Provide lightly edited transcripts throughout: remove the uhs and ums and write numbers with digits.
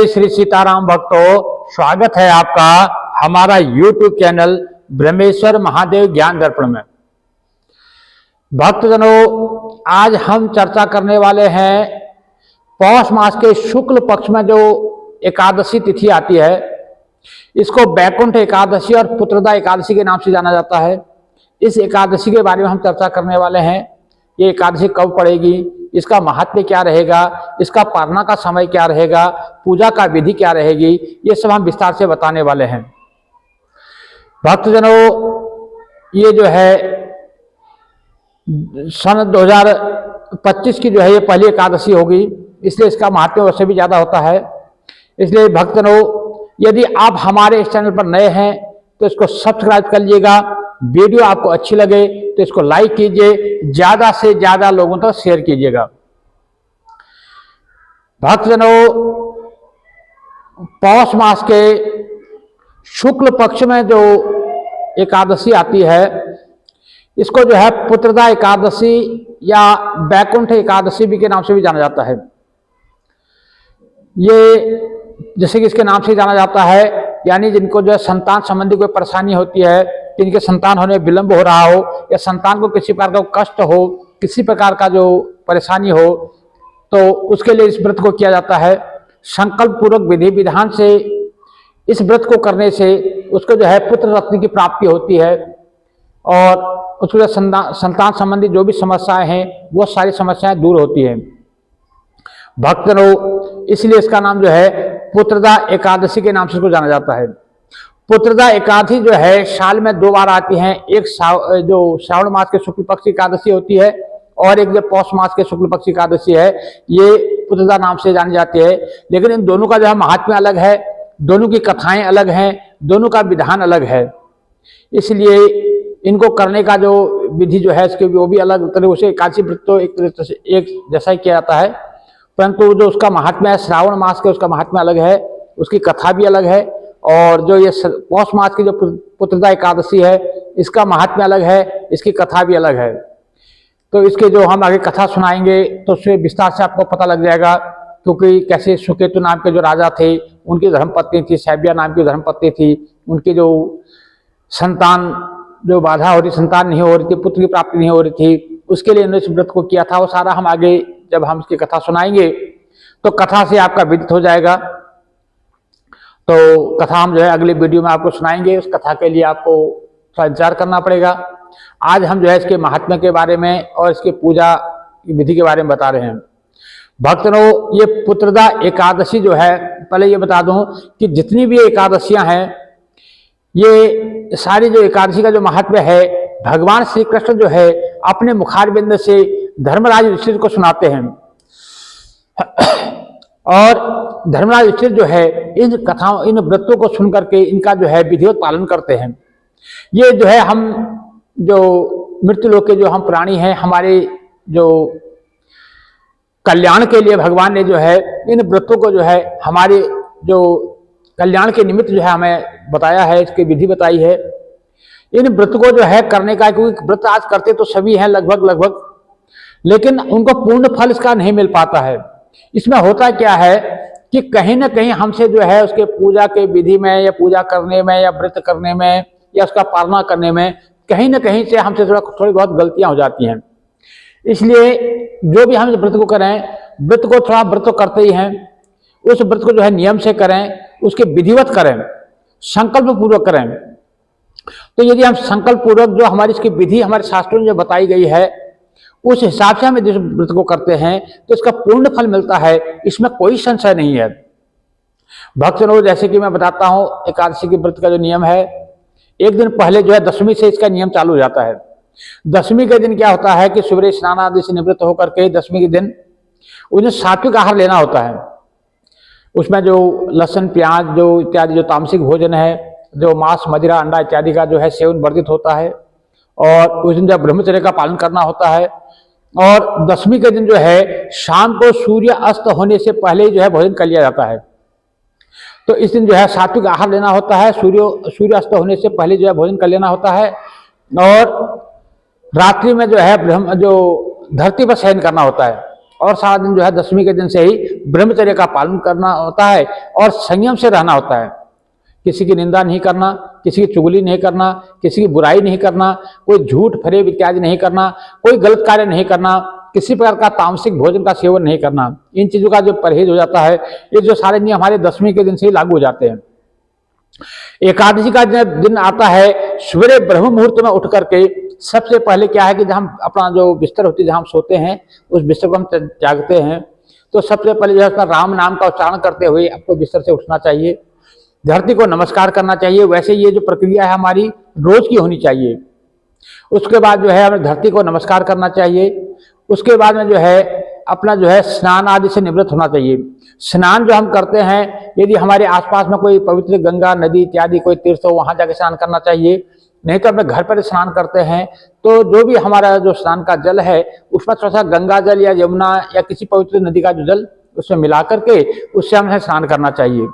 जय श्री सीताराम भक्तों, स्वागत है आपका हमारा YouTube चैनल ब्रह्मेश्वर महादेव ज्ञान दर्पण में। भक्तजनों, आज हम चर्चा करने वाले हैं पौष मास के शुक्ल पक्ष में जो एकादशी तिथि आती है, इसको बैकुंठ एकादशी और पुत्रदा एकादशी के नाम से जाना जाता है। इस एकादशी के बारे में हम चर्चा करने वाले हैं। ये एकादशी कब पड़ेगी, इसका महात्म्य क्या रहेगा, इसका पालना का समय क्या रहेगा, पूजा का विधि क्या रहेगी, ये सब हम विस्तार से बताने वाले हैं। भक्तजनों, ये जो है सन 2025 की जो है ये पहली एकादशी होगी, इसलिए इसका महत्व वैसे भी ज़्यादा होता है। इसलिए भक्तजनों, यदि आप हमारे इस चैनल पर नए हैं तो इसको सब्सक्राइब कर लीजिएगा। वीडियो आपको अच्छी लगे तो इसको लाइक कीजिए, ज़्यादा से ज़्यादा लोगों तक शेयर कीजिएगा। भक्तजनों, पौष मास के शुक्ल पक्ष में जो एकादशी आती है, इसको जो है पुत्रदा एकादशी या बैकुंठ एकादशी भी के नाम से भी जाना जाता है। ये जैसे कि इसके नाम से जाना जाता है, यानी जिनको जो है संतान संबंधी कोई परेशानी होती है, जिनके संतान होने में विलंब हो रहा हो या संतान को किसी प्रकार का कष्ट हो, किसी प्रकार का जो परेशानी हो, तो उसके लिए इस व्रत को किया जाता है। संकल्प पूर्वक विधि विधान से इस व्रत को करने से उसको जो है पुत्र रत्न की प्राप्ति होती है और उसको जो संतान संबंधी जो भी समस्याएं हैं वो सारी समस्याएं दूर होती हैं। भक्तजनों, इसलिए इसका नाम जो है पुत्रदा एकादशी के नाम से इसको जाना जाता है। पुत्रदा एकादशी जो है साल में 2 बार आती हैं। एक जो श्रावण मास के शुक्ल पक्ष एकादशी होती है और एक जो पौष मास के शुक्ल पक्ष एकादशी है, ये पुत्रदा नाम से जानी जाती है। लेकिन इन दोनों का जो है महात्म्य अलग है, दोनों की कथाएं अलग हैं, दोनों का विधान अलग है। इसलिए इनको करने का जो विधि जो है इसके वो भी अलग तरह से। एकादशी व्रत तो एक तरह से एक जैसा ही किया जाता है, परंतु जो उसका महात्म्य है श्रावण मास के, उसका महात्म्य अलग है, उसकी कथा भी अलग है। और जो ये पौष मास की जो पुत्रदा एकादशी है, इसका महात्म्य अलग है, इसकी कथा भी अलग है। तो इसके जो हम आगे कथा सुनाएंगे तो उससे विस्तार से आपको पता लग जाएगा। क्योंकि कैसे सुकेतु नाम के जो राजा थे, उनकी धर्मपत्नी थी, सैबिया नाम की धर्मपत्नी थी, उनकी जो संतान जो बाधा हो रही, संतान नहीं हो रही थी, पुत्र की प्राप्ति नहीं हो रही थी, उसके लिए इन्होंने इस व्रत को किया था। वो सारा हम आगे जब हम इसकी कथा सुनाएंगे तो कथा से आपका विदित हो जाएगा। तो कथा हम जो है अगले वीडियो में आपको सुनाएंगे। उस कथा के लिए आपको थोड़ा इंतजार करना पड़ेगा। आज हम जो है इसके महात्म्य के बारे में और इसके पूजा की विधि के बारे में बता रहे हैं। भक्तों, ये पुत्रदा एकादशी जो है, पहले ये बता दूं कि जितनी भी एकादशियां हैं, ये सारी जो एकादशी का जो महात्म्य है, भगवान श्री कृष्ण जो है अपने मुखारबिंद से धर्मराज युधिष्ठिर को सुनाते हैं। और धर्मराज युधिष्ठिर जो है इन कथाओं, इन व्रतों को सुन करके इनका जो है विधिवत पालन करते हैं। ये जो है हम जो मृत्यु लोक के जो हम प्राणी हैं, हमारे जो कल्याण के लिए भगवान ने जो है इन व्रतों को जो है हमारे जो कल्याण के निमित्त जो है हमें बताया है, इसकी विधि बताई है। इन व्रत को जो है करने का, क्योंकि व्रत आज करते तो सभी हैं लगभग, लेकिन उनको पूर्ण फल इसका नहीं मिल पाता है। इसमें होता क्या है कि कहीं ना कहीं हमसे जो है उसके पूजा के विधि में या पूजा करने में या व्रत करने में या उसका पालना करने में कहीं ना कहीं से हमसे थोड़ी बहुत गलतियां हो जाती हैं। इसलिए जो भी हम व्रत को करें, व्रत को थोड़ा व्रत तो करते ही हैं, उस व्रत को जो है नियम से करें, उसके विधिवत करें, संकल्प पूर्वक करें। तो यदि हम संकल्प पूर्वक जो हमारी इसकी विधि हमारे शास्त्रों में जो बताई गई है उस हिसाब से हम यदि व्रत को करते हैं तो इसका पूर्ण फल मिलता है, इसमें कोई संशय नहीं है। भक्तजनों, जैसे कि मैं बताता हूं, एकादशी के व्रत का जो नियम है, एक दिन पहले जो है दशमी से इसका नियम चालू हो जाता है। दशमी के दिन क्या होता है कि सूर्य स्नान आदि से निवृत्त होकर के दशमी के दिन उस दिन सात्विक आहार लेना होता है। उसमें जो लहसुन प्याज जो इत्यादि जो तामसिक भोजन है, जो मांस मदिरा अंडा इत्यादि का जो है सेवन वर्जित होता है। और उस दिन जब ब्रह्मचर्य का पालन करना होता है। और दशमी के दिन जो है शाम को सूर्य अस्त होने से पहले ही जो है भोजन कर लिया जाता है। तो इस दिन जो है सात्विक आहार लेना होता है, सूर्य अस्त होने से पहले जो है भोजन कर लेना होता है। और रात्रि में जो है जो धरती पर शयन करना होता है। और सारा दिन जो है दशमी के दिन से ही ब्रह्मचर्य का पालन करना होता है और संयम से रहना होता है। किसी की निंदा नहीं करना, किसी की चुगली नहीं करना, किसी की बुराई नहीं करना, कोई झूठ फरेब इत्यादि नहीं करना, कोई गलत कार्य नहीं करना, किसी प्रकार का तामसिक भोजन का सेवन नहीं करना। इन चीजों का जो परहेज हो जाता है, ये जो सारे नियम हमारे दशमी के दिन से ही लागू हो जाते हैं। एकादशी का दिन आता है, सवेरे ब्रह्म मुहूर्त में उठ करके सबसे पहले क्या है कि जब हम अपना जो बिस्तर होती है जहां हम सोते हैं उस बिस्तर को हम त्यागते हैं, तो सबसे पहले जो है उसका राम नाम का उच्चारण करते हुए आपको बिस्तर से उठना चाहिए, धरती को नमस्कार करना चाहिए। वैसे ये जो प्रक्रिया है हमारी रोज की होनी चाहिए। उसके बाद जो है हमें धरती को नमस्कार करना चाहिए। उसके बाद में जो है अपना जो है स्नान आदि से निवृत्त होना चाहिए। स्नान जो हम करते हैं, यदि हमारे आसपास में कोई पवित्र गंगा नदी इत्यादि कोई तीर्थ हो वहां जाके स्नान करना चाहिए, नहीं तो अपने घर पर स्नान करते हैं तो जो भी हमारा जो स्नान का जल है उसमें थोड़ा सा गंगा जल या यमुना या किसी पवित्र नदी का जो जल उसमें मिला करके उससे हमें स्नान करना चाहिए।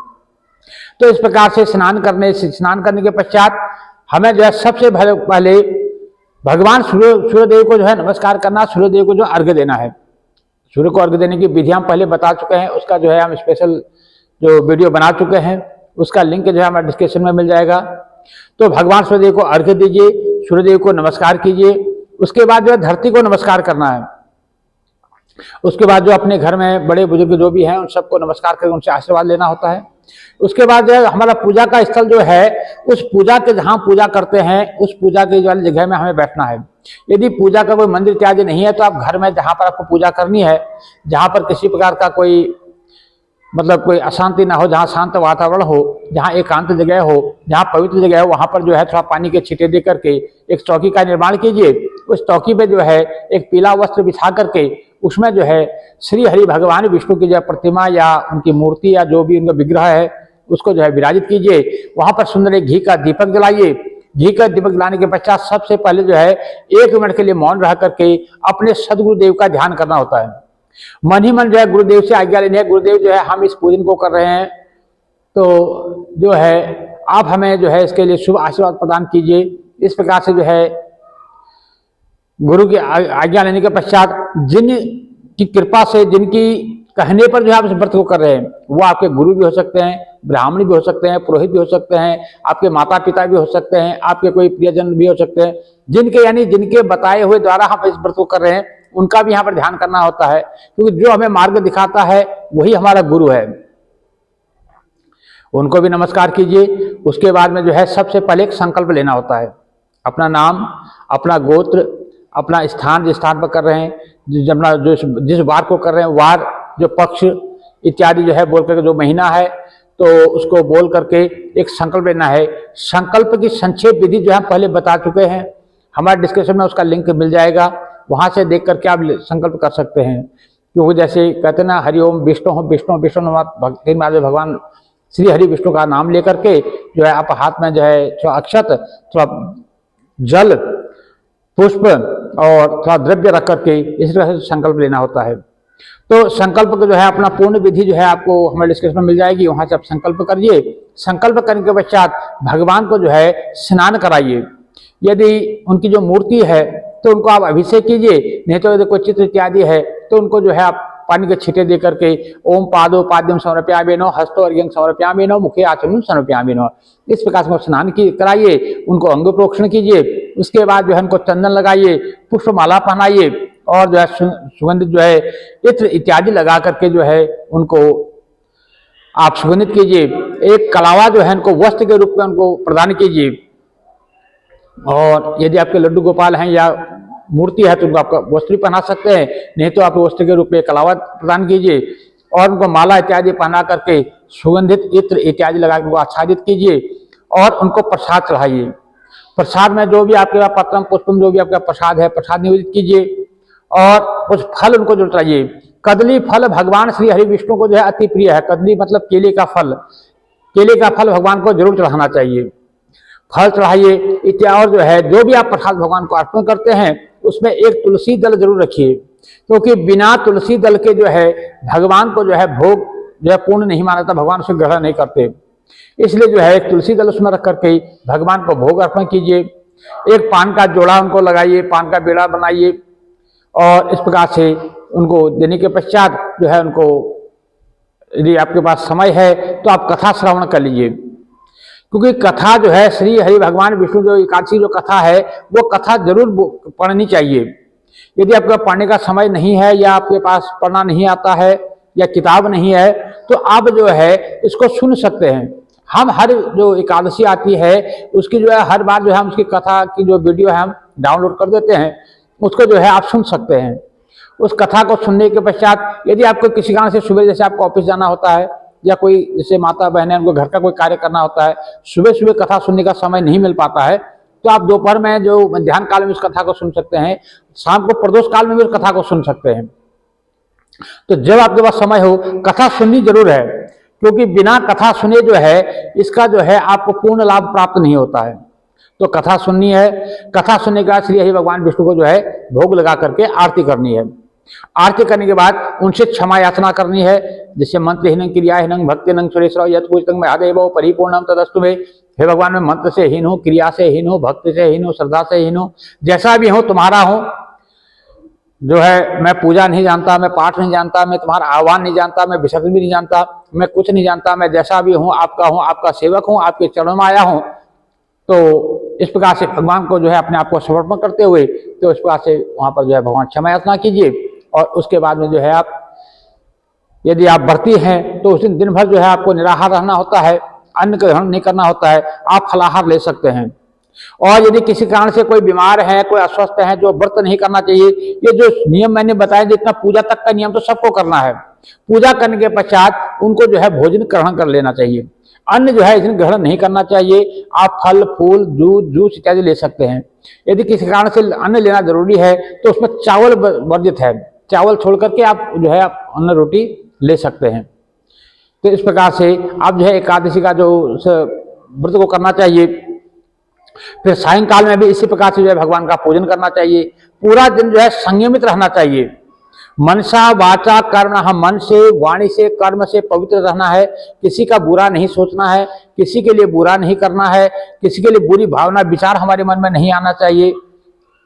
तो इस प्रकार से स्नान करने के पश्चात हमें जो है सबसे पहले भगवान सूर्यदेव को जो है नमस्कार करना, सूर्यदेव को जो अर्घ्य देना है। सूर्य को अर्घ्य देने की विधि हम पहले बता चुके हैं, उसका जो है हम स्पेशल जो वीडियो बना चुके हैं, उसका लिंक जो है हमारे डिस्क्रिप्शन में मिल जाएगा। तो भगवान सूर्यदेव को अर्घ्य दीजिए, सूर्यदेव को नमस्कार कीजिए। उसके बाद जो है धरती को नमस्कार करना है। उसके बाद जो अपने घर में बड़े बुजुर्ग जो भी हैं उन सबको नमस्कार करके उनसे आशीर्वाद लेना होता है। उसके बाद जो है हमारा पूजा का स्थल जो है उस पूजा के जहाँ पूजा करते हैं उस पूजा की वाली जगह में हमें बैठना है। यदि पूजा का कोई मंदिर इत्यादि नहीं है तो आप घर में जहाँ पर आपको पूजा करनी है, जहाँ पर किसी प्रकार का कोई मतलब कोई अशांति ना हो, जहाँ शांत वातावरण हो, जहाँ एकांत जगह हो, जहाँ पवित्र जगह हो, वहाँ पर जो है थोड़ा पानी के छींटे दे करके एक चौकी का निर्माण कीजिए। उस चौकी पे जो है एक पीला वस्त्र बिछा करके उसमें जो है श्री हरि भगवान विष्णु की जो प्रतिमा या उनकी मूर्ति या जो भी उनका विग्रह है उसको जो है विराजित कीजिए। वहाँ पर सुंदर एक घी का दीपक जलाइए। घी का दीपक जलाने के पश्चात सबसे पहले जो है 1 मिनट के लिए मौन रह करके अपने सदगुरुदेव का ध्यान करना होता है। मन ही मन जो है गुरुदेव से आज्ञा लेनी है, गुरुदेव जो है हम इस पूजन को कर रहे हैं तो जो है आप हमें जो है इसके लिए शुभ आशीर्वाद प्रदान कीजिए। इस प्रकार से जो है गुरु की आज्ञा लेने के पश्चात जिन की कृपा से, जिनकी कहने पर जो है आप इस व्रत को कर रहे हैं वो आपके गुरु भी हो सकते हैं, ब्राह्मण भी हो सकते हैं, पुरोहित भी हो सकते हैं, आपके माता पिता भी हो सकते हैं, आपके कोई प्रियजन भी हो सकते हैं। जिनके बताए हुए द्वारा हम इस व्रत को कर रहे हैं उनका भी यहाँ पर ध्यान करना होता है, क्योंकि जो हमें मार्ग दिखाता है वही हमारा गुरु है। उनको भी नमस्कार कीजिए। उसके बाद में जो है सबसे पहले एक संकल्प लेना होता है। अपना नाम, अपना गोत्र, अपना स्थान, जिस स्थान पर कर रहे हैं, जिस वार को कर रहे हैं, वार, जो पक्ष इत्यादि जो है बोल करके, जो महीना है तो उसको बोल करके एक संकल्प लेना है। संकल्प की संक्षेप विधि जो है पहले बता चुके हैं, हमारे डिस्क्रिप्शन में उसका लिंक मिल जाएगा, वहां से देख करके आप संकल्प कर सकते हैं। क्योंकि जैसे कहते ना हरिओम विष्णु विष्णु विष्णु भक्ति में भगवान श्री हरि विष्णु का नाम लेकर के जो है आप हाथ में जो है थोड़ा अक्षत, थोड़ा जल, पुष्प और थोड़ा द्रव्य रख करके इस तरह से संकल्प लेना होता है। तो संकल्प को जो है अपना पूर्ण विधि जो है आपको हमारे डिस्क्रिप्शन में मिल जाएगी, वहां से आप संकल्प करिए। संकल्प करने के पश्चात भगवान को जो है स्नान कराइए। यदि उनकी जो मूर्ति है तो उनको आप अभिषेक कीजिए, नहीं तो यदि कोई चित्र इत्यादि है तो उनको जो है आप पानी के छींटे दे करके ओम पादो पाद्यम समर्पयामिनो, हस्तो अर्घ्यं समर्पयामिनो, मुखे आचमनम समर्पयामिनो, इस प्रकार से स्नान कराइए, उनको अंग प्रोक्षण कीजिए। उसके बाद जो है उनको चंदन लगाइए, पुष्पमाला पहनाइए और जो है सुगंधित जो है इत्र इत्यादि लगा करके जो है उनको आप सुगंधित कीजिए। एक कलावा जो है उनको वस्त्र के रूप में उनको प्रदान कीजिए। और यदि आपके लड्डू गोपाल हैं या मूर्ति है तो उनको आपका वस्त्र भी पहना सकते हैं, नहीं तो आप वस्त्र के रूप में कलावा प्रदान कीजिए और उनको माला इत्यादि पहना करके सुगंधित इत्र इत्यादि लगा कर आच्छादित कीजिए और उनको प्रसाद चढ़ाइए। प्रसाद में जो भी आपके पास पत्रम पुष्पम जो भी आपका प्रसाद है, प्रसाद निवेदित कीजिए और कुछ फल उनको जो चढ़ाइए। कदली फल भगवान श्री हरि विष्णु को जो है अति प्रिय है। कदली मतलब केले का फल, केले का फल भगवान को जरूर चढ़ाना चाहिए। फल चढ़ाइए इत्यादि। और जो है जो भी आप प्रसाद भगवान को अर्पण करते हैं उसमें एक तुलसी दल जरूर रखिए, क्योंकि बिना तुलसी दल के जो है भगवान को जो है भोग जो है पूर्ण नहीं माना जाता, भगवान उसे ग्रहण नहीं करते। इसलिए जो है एक तुलसी दल उसमें रख करके भगवान को भोग अर्पण कीजिए। एक पान का जोड़ा उनको लगाइए, पान का बेड़ा बनाइए और इस प्रकार से उनको देने के पश्चात जो है उनको, यदि आपके पास समय है तो आप कथा श्रवण कर लीजिए, क्योंकि कथा जो है श्री हरि भगवान विष्णु जो एकादशी जो कथा है वो कथा जरूर पढ़नी चाहिए। यदि आपके पास पढ़ने का समय नहीं है या आपके पास पढ़ना नहीं आता है या किताब नहीं है तो आप जो है इसको सुन सकते हैं। हम हर जो एकादशी आती है उसकी जो है हर बार जो है हम उसकी कथा की जो वीडियो है हम डाउनलोड कर देते हैं, उसको जो है आप सुन सकते हैं। उस कथा को सुनने के पश्चात यदि आपको किसी कारण से सुबह जैसे आपको ऑफिस जाना होता है या कोई जैसे माता बहन है उनको घर का कोई कार्य करना होता है, सुबह सुबह कथा सुनने का समय नहीं मिल पाता है, तो आप दोपहर में जो मध्याह्न काल में इस कथा को सुन सकते हैं, शाम को प्रदोष काल में भी इस कथा को सुन सकते हैं। तो जब आपके पास समय हो कथा सुननी जरूर है, क्योंकि बिना कथा सुने जो है इसका जो है आपको पूर्ण लाभ प्राप्त नहीं होता है। तो कथा सुननी है, कथा सुनने के बाद श्री हरि भगवान विष्णु को जो है भोग लगा करके आरती करनी है। आरती करने के बाद उनसे क्षमा याचना करनी है, जैसे मंत्रहीनं क्रियाहीनं भक्तिनं सुरेश्वर यत् पूजितं महादेव परिपूर्णम तदस्तु मे। हे भगवान, मैं मंत्र से हीन हूँ, क्रिया से हीन हूँ, भक्ति से हीन हूँ, श्रद्धा से हीन हूँ, जैसा भी हूँ तुम्हारा हूँ। जो है मैं पूजा नहीं जानता, मैं पाठ नहीं जानता, मैं तुम्हारा आह्वान नहीं जानता, मैं विसर्जन भी नहीं जानता, मैं कुछ नहीं जानता, मैं जैसा भी हूँ आपका सेवक हूँ, आपके चरणों में आया हूँ। तो इस प्रकार से भगवान को जो है अपने आप को समर्पण करते हुए तो इस प्रकार से वहाँ पर जो है भगवान क्षमा याचना कीजिए। और उसके बाद में जो है आप यदि आप व्रती हैं तो उस दिन भर जो है आपको निराहार रहना होता है, अन्न का ग्रहण नहीं करना होता है, आप फलाहार ले सकते हैं। और यदि किसी कारण से कोई बीमार है, कोई अस्वस्थ है, जो व्रत नहीं करना चाहिए, ये जो नियम मैंने बताया जितना पूजा तक का नियम तो सबको करना है। पूजा करने के पश्चात उनको जो है भोजन ग्रहण कर लेना चाहिए, अन्न जो है इस दिन ग्रहण नहीं करना चाहिए। आप फल फूल दूध जूस इत्यादि ले सकते हैं। यदि किसी कारण से अन्न लेना जरूरी है तो उसमें चावल वर्जित है, चावल छोड़ करके आप जो है आप अन्न रोटी ले सकते हैं। तो इस प्रकार से आप जो है एकादशी का जो व्रत को करना चाहिए। फिर सायंकाल में भी इसी प्रकार से जो है भगवान का पूजन करना चाहिए। पूरा दिन जो है संयमित रहना चाहिए। मनसा वाचा कर्म, हम मन से वाणी से कर्म से पवित्र रहना है। किसी का बुरा नहीं सोचना है, किसी के लिए बुरा नहीं करना है, किसी के लिए बुरी भावना विचार हमारे मन में नहीं आना चाहिए।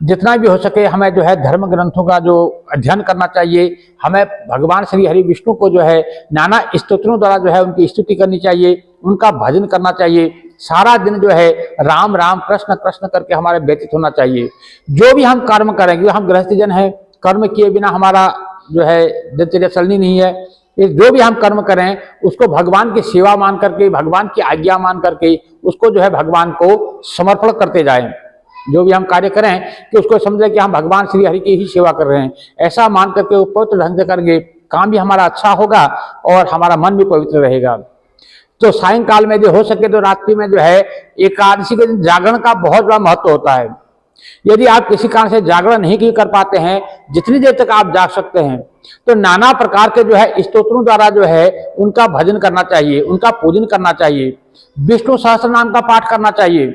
जितना भी हो सके हमें जो है धर्म ग्रंथों का जो अध्ययन करना चाहिए। हमें भगवान श्री हरि विष्णु को जो है नाना स्तोत्रों द्वारा जो है उनकी स्तुति करनी चाहिए, उनका भजन करना चाहिए। सारा दिन जो है राम राम कृष्ण कृष्ण करके हमारे व्यतीत होना चाहिए। जो भी हम कर्म करेंगे, हम गृहस्थी जन है, कर्म किए बिना हमारा जो है दिनचर्या चलनी नहीं है। जो भी हम कर्म करें उसको भगवान की सेवा मान करके, भगवान की आज्ञा मान करके उसको जो है भगवान को समर्पण करते जाएं। जो भी हम कार्य करें कि उसको समझे कि हम भगवान श्री हरि की ही सेवा कर रहे हैं, ऐसा मान करके वो पवित्र ढंग से करेंगे, काम भी हमारा अच्छा होगा और हमारा मन भी पवित्र रहेगा। तो सायंकाल में जो हो सके तो रात्रि में जो है एकादशी के दिन जागरण का बहुत बड़ा महत्व होता है। यदि आप किसी कारण से जागरण नहीं कर पाते हैं, जितनी देर तक आप जाग सकते हैं, तो नाना प्रकार के जो है स्तोत्रों द्वारा जो है उनका भजन करना चाहिए, उनका पूजन करना चाहिए। विष्णु सहस्त्र नाम का पाठ करना चाहिए,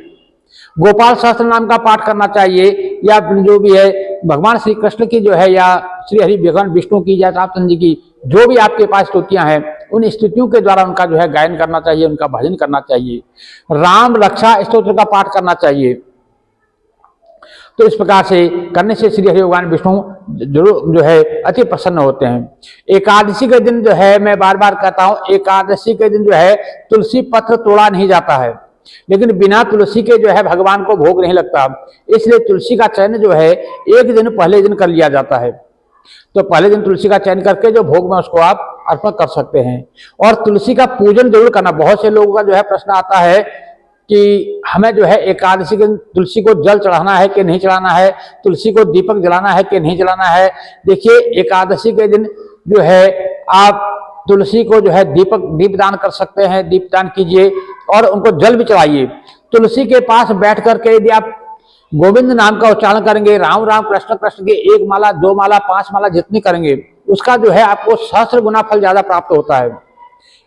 गोपाल सहस्त्र नाम का पाठ करना चाहिए, या जो भी है भगवान श्री कृष्ण की जो है या श्री हरि भगवान विष्णु की या रामचंद्र जी की जो भी आपके पास स्तुतियां हैं उन स्तुतियों के द्वारा उनका जो है गायन करना चाहिए, उनका भजन करना चाहिए। राम रक्षा स्तोत्र का पाठ करना चाहिए। तो इस प्रकार से करने से श्री हरि भगवान विष्णु जरूर जो है अति प्रसन्न होते हैं। एकादशी के दिन जो है मैं बार बार कहता हूं, एकादशी के दिन जो है तुलसी पत्र तोड़ा नहीं जाता है, लेकिन बिना तुलसी के जो है भगवान को भोग नहीं लगता। इसलिए तुलसी का चयन जो है एक दिन पहले दिन कर लिया जाता है। तो पहले दिन तुलसी का चयन करके जो भोग में उसको आप अर्पण कर सकते हैं। और तुलसी का पूजन जरूर करना। बहुत से लोगों का जो है प्रश्न आता है कि हमें जो है एकादशी के दिन तुलसी को जल चढ़ाना है कि नहीं चढ़ाना है, तुलसी को दीपक जलाना है कि नहीं जलाना है। देखिए, एकादशी के दिन जो है आप तुलसी को जो है दीपदान कर सकते हैं, दीपदान कीजिए और उनको जल भी चढ़ाइए। तुलसी के पास बैठ करके यदि आप गोविंद नाम का उच्चारण करेंगे, राम राम कृष्ण कृष्ण के 1 माला 2 माला 5 माला जितनी करेंगे उसका जो है आपको सहस्र गुना फल ज्यादा प्राप्त होता है।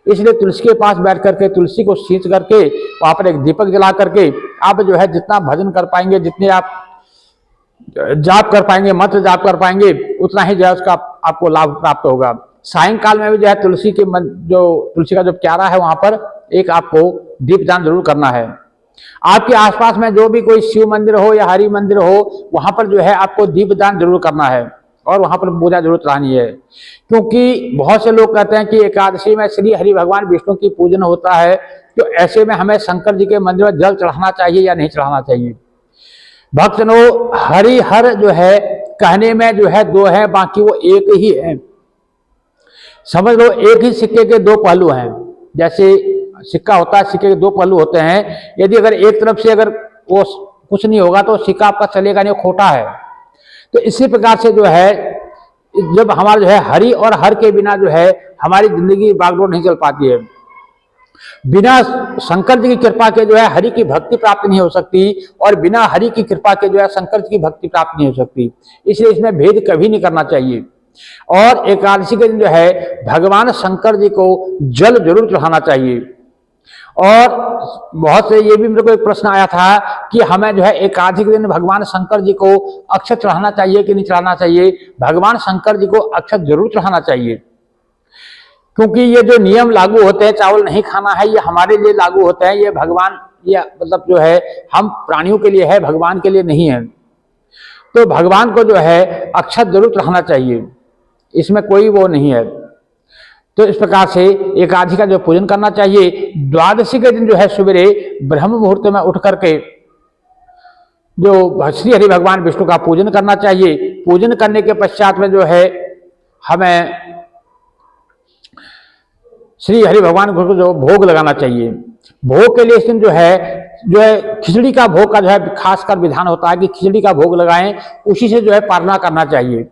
इसलिए तुलसी के पास बैठ करके तुलसी को सींच करके वहां पर एक दीपक जला करके आप जो है जितना भजन कर पाएंगे, जितने आप जाप कर पाएंगे, मंत्र जाप कर पाएंगे, उतना ही जो है उसका आपको लाभ प्राप्त होगा। सायंकाल में भी जो है तुलसी का जो प्यारा है वहां पर एक आपको दीपदान जरूर करना है। आपके आसपास में जो भी कोई शिव मंदिर हो या हरि मंदिर हो, वहां पर जो है आपको दीपदान जरूर करना है। और वहां पर पूजा जरूर चढ़ानी है। क्योंकि बहुत से लोग कहते हैं कि एकादशी में श्री हरि भगवान विष्णु की पूजन होता है, तो ऐसे में हमें शंकर जी के मंदिर में जल चढ़ाना चाहिए या नहीं चढ़ाना चाहिए। भक्तजनों, हरिहर जो है कहने में जो है दो है, बाकी वो एक ही है। समझ लो, एक ही सिक्के के दो पहलू हैं। जैसे सिक्का होता है, सिक्के के दो पहलू होते हैं। यदि अगर एक तरफ से अगर वो कुछ नहीं होगा तो सिक्का आपका चलेगा नहीं, खोटा है। तो इसी प्रकार से जो है, जब हमारा जो है हरि और हर के बिना जो है हमारी जिंदगी बागडोर नहीं चल पाती है। बिना शंकर जी की कृपा के जो है हरि की भक्ति प्राप्त नहीं हो सकती, और बिना हरि की कृपा के जो है शंकर जी की भक्ति प्राप्त नहीं हो सकती। इसलिए इसमें भेद कभी नहीं करना चाहिए। और एकादशी के दिन जो है भगवान शंकर जी को जल जरूर चढ़ाना चाहिए। और बहुत से ये भी मेरे को एक प्रश्न आया था कि हमें जो है एकादशी के दिन भगवान शंकर जी को अक्षत चढ़ाना चाहिए कि नहीं चढ़ाना चाहिए। भगवान शंकर जी को अक्षत जरूर चढ़ाना चाहिए, क्योंकि ये जो नियम लागू होते हैं, चावल नहीं खाना है, ये हमारे लिए लागू होते हैं। ये भगवान, ये मतलब जो है हम प्राणियों के लिए है, भगवान के लिए नहीं है। तो भगवान को जो है अक्षत जरूर चढ़ाना चाहिए, इसमें कोई वो नहीं है। तो इस प्रकार से एकादशी का जो पूजन करना चाहिए। द्वादशी के दिन जो है सवेरे ब्रह्म मुहूर्त में उठ करके जो श्री हरि भगवान विष्णु का पूजन करना चाहिए। पूजन करने के पश्चात में जो है हमें श्री हरि भगवान को जो भोग लगाना चाहिए। भोग के लिए इस दिन जो है खिचड़ी का भोग का जो है खासकर विधान होता है कि खिचड़ी का भोग लगाएं, उसी से जो है पारणा करना चाहिए।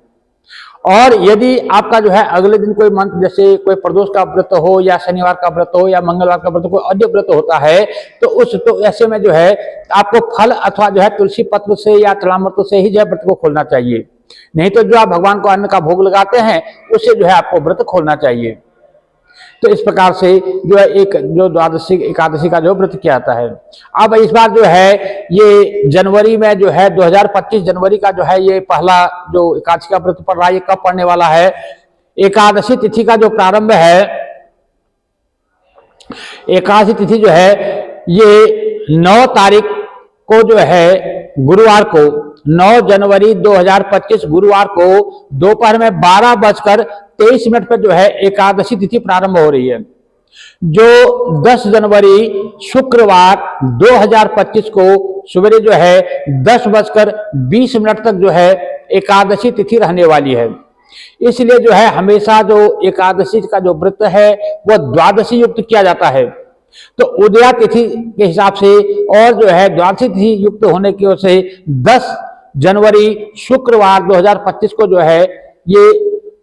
और यदि आपका जो है अगले दिन कोई मंत्र, जैसे कोई प्रदोष का व्रत हो या शनिवार का व्रत हो या मंगलवार का व्रत, कोई अन्य व्रत होता है, तो ऐसे में जो है आपको फल अथवा जो है तुलसी पत्र से या तलामृत से ही जो है व्रत को खोलना चाहिए। नहीं तो जो आप भगवान को अन्न का भोग लगाते हैं उससे जो है आपको व्रत खोलना चाहिए। तो इस प्रकार से जो है एक जो द्वादशी एकादशी का जो व्रत किया जाता है। अब इस बार जो है ये जनवरी में जो है 2025 जनवरी का जो है ये पहला जो एकादशी का व्रत पड़ रहा है, ये कब पड़ने वाला है। एकादशी तिथि का जो प्रारंभ है, एकादशी तिथि जो है ये 9 तारीख को जो है गुरुवार को, 9 जनवरी 2025 गुरुवार को दोपहर में 12:23 पर जो है एकादशी तिथि प्रारंभ हो रही है, जो 10 जनवरी शुक्रवार 2025 को सवेरे जो है 10:20 तक जो है एकादशी तिथि रहने वाली है। इसलिए जो है हमेशा जो एकादशी का जो व्रत है वह द्वादशी युक्त किया जाता है। तो उदया तिथि के हिसाब से और जो है द्वादशी तिथि युक्त होने की वजह से 10 जनवरी शुक्रवार 2025 को जो है ये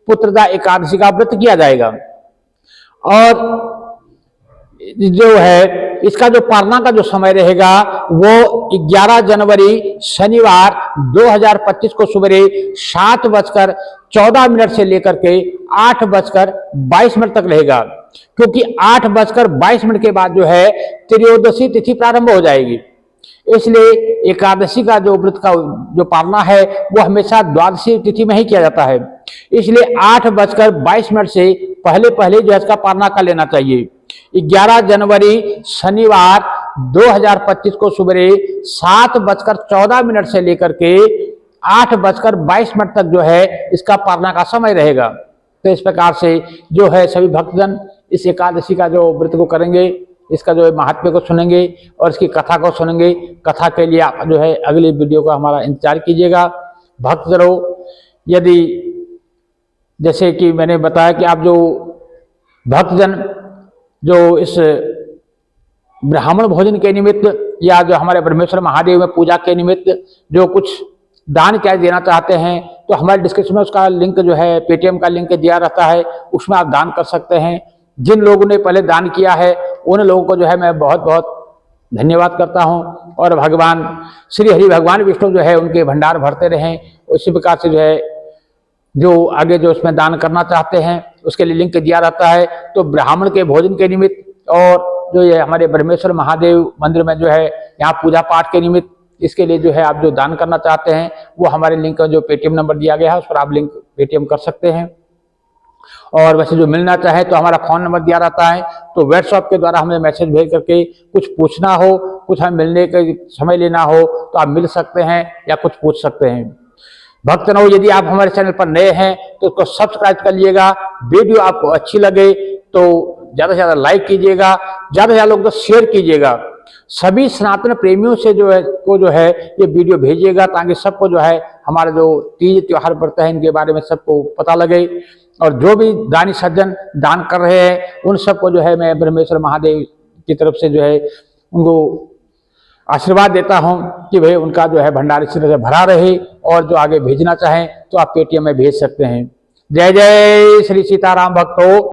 पुत्रदा एकादशी का व्रत किया जाएगा। और जो है इसका जो पारणा का जो समय रहेगा वो 11 जनवरी शनिवार 2025 को सवेरे 7:14 से लेकर के 8:22 तक रहेगा, क्योंकि 8:22 के बाद जो है त्रयोदशी तिथि प्रारंभ हो जाएगी। इसलिए एकादशी का जो व्रत का जो पारणा है वो हमेशा द्वादशी तिथि में ही किया जाता है। इसलिए 8:22 से पहले पहले जो है इसका पारणा कर लेना चाहिए। 11 जनवरी शनिवार 2025 को सवेरे 7:14 से लेकर के 8:22 तक जो है इसका पारणा का समय रहेगा। तो इस प्रकार से जो है सभी भक्तजन इस एकादशी का जो व्रत को करेंगे, इसका जो है महात्म्य को सुनेंगे और इसकी कथा को सुनेंगे। कथा के लिए आप जो है अगली वीडियो का हमारा इंतजार कीजिएगा। भक्तजनों, यदि जैसे कि मैंने बताया कि आप जो भक्तजन जो इस ब्राह्मण भोजन के निमित्त या जो हमारे परमेश्वर महादेव में पूजा के निमित्त जो कुछ दान क्या देना चाहते हैं, तो हमारे डिस्क्रिप्शन में उसका लिंक जो है पेटीएम का लिंक दिया रहता है, उसमें आप दान कर सकते हैं। जिन लोगों ने पहले दान किया है उन लोगों को जो है मैं बहुत बहुत धन्यवाद करता हूं। और भगवान श्री हरि भगवान विष्णु जो है उनके भंडार भरते रहें। उसी प्रकार से जो है जो आगे जो उसमें दान करना चाहते हैं उसके लिए लिंक दिया रहता है। तो ब्राह्मण के भोजन के निमित्त और जो ये हमारे ब्रह्मेश्वर महादेव मंदिर में जो है यहाँ पूजा पाठ के निमित्त, इसके लिए जो है आप जो दान करना चाहते हैं वो हमारे लिंक का जो पेटीएम नंबर दिया गया है उस पर आप लिंक पेटीएम कर सकते हैं। और वैसे जो मिलना चाहे तो हमारा फोन नंबर दिया रहता है, तो व्हाट्सएप के द्वारा हमें मैसेज भेज करके कुछ पूछना हो, कुछ हमें मिलने का समय लेना हो तो आप मिल सकते हैं या कुछ पूछ सकते हैं। भक्तनों, यदि आप हमारे चैनल पर नए हैं तो उसको सब्सक्राइब कर लीजिएगा। वीडियो आपको अच्छी लगे तो ज्यादा से ज्यादा लाइक कीजिएगा, ज्यादा से ज्यादा लोग तो शेयर कीजिएगा। सभी सनातन प्रेमियों से जो है ये वीडियो भेजिएगा, ताकि सबको जो है हमारे जो तीज त्योहार बढ़ता है इनके बारे में सबको पता लगे। और जो भी दानी सज्जन दान कर रहे हैं उन सबको जो है मैं ब्रह्मेश्वर महादेव की तरफ से जो है उनको आशीर्वाद देता हूं कि भाई उनका जो है भंडार इसी तरह से भरा रहे, और जो आगे भेजना चाहें तो आप पेटीएम में भेज सकते हैं। जय जय श्री सीताराम भक्तों।